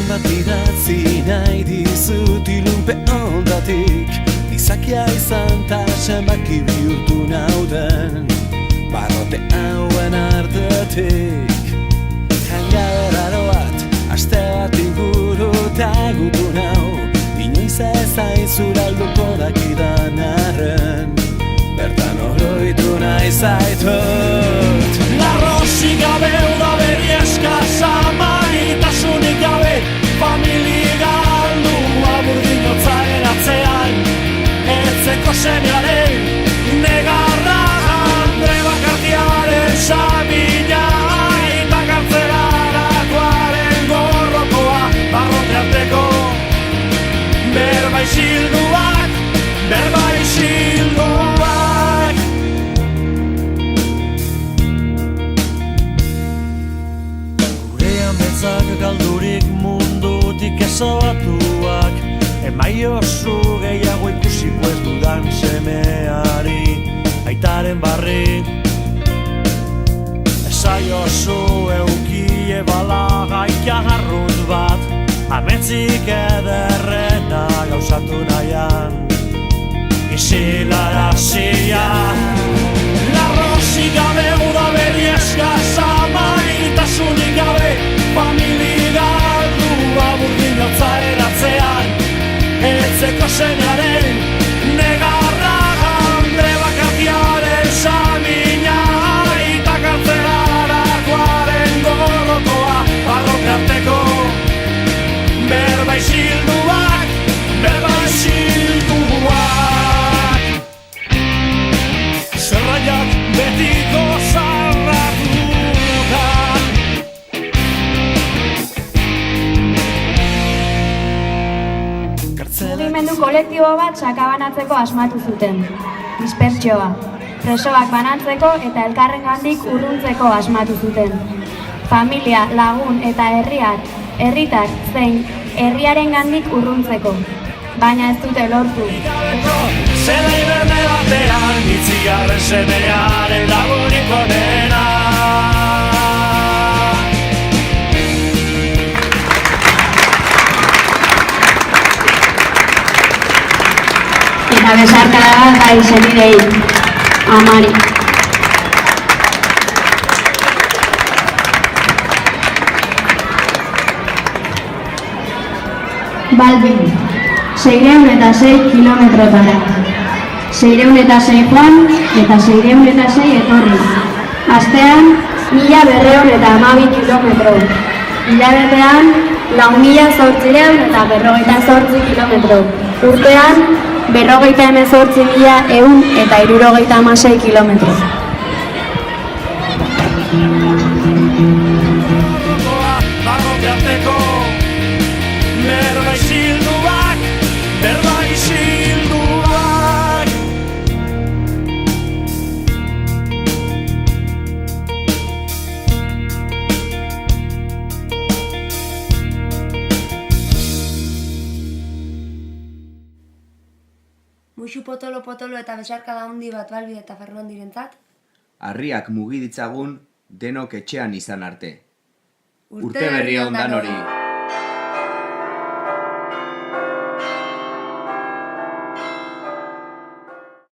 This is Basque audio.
bat idatzi nahi dizut ilunpe ondatik. Izakia izan ta semaki bihurtu nauden barrote hauen artetik. Jangadera bat, aste bat inguru ta gutu nau, inoiz ez aizura alduko dakidan arren, bertan oroitu nahi zaitut. Larrosik gabe udaberi eskasa, maitasunik gabe familia galdua burdinotzaren atzean, etzeko semearen negarra Andre Bakartiaren samina, eta kartzelarakoaren gorrokoa, barrote arteko berba isilduak, berba isilduak. Gurean betzak galdurik mundutik ezabatuak, emaiozu gehiago ikusiko ez dudan semeari, aitaren barri. Esaiozu eukie balagaik agarrut bat, ametzik ederrena gauzatu nahian, isilarazia. Larrosik gabe udaberi eskasa, maitasunik gabe familia galdua burdinotzaren atzean, etzeko semearen negarra Andre Bakartiaren samina, eta kartzelarakoaren gorrokoa, barrote arteko berba isilduak, berba isilduak. Zerraiak betiko zarratutan, mugimendu kolektibo bat sakabanatzeko asmatu zuten. Dispertsioa, presoak banatzeko eta elkarrengandik urruntzeko asmatu zuten. Familia, lagun eta herritar zein herriarengandik urruntzeko, baina ez dute lortu. Zela iberne batean, itzigarren semearen lagunik onena. Eta besarkada bat bai senidei, amari. Balbin, 606 kilometrotara. 606 joan eta 606 etorri. Astean, 1212 kilometro. Hilabetean, 4.858 kilometro. Urtean, 58.166 kilometro. Barrote arteko berba isilduak, berba isilduak. Muxu potolo eta besarkada handi bat Balbi eta Fernandirentzat. Harriak mugi ditzagun denok etxean izan arte. Urte berri on danori.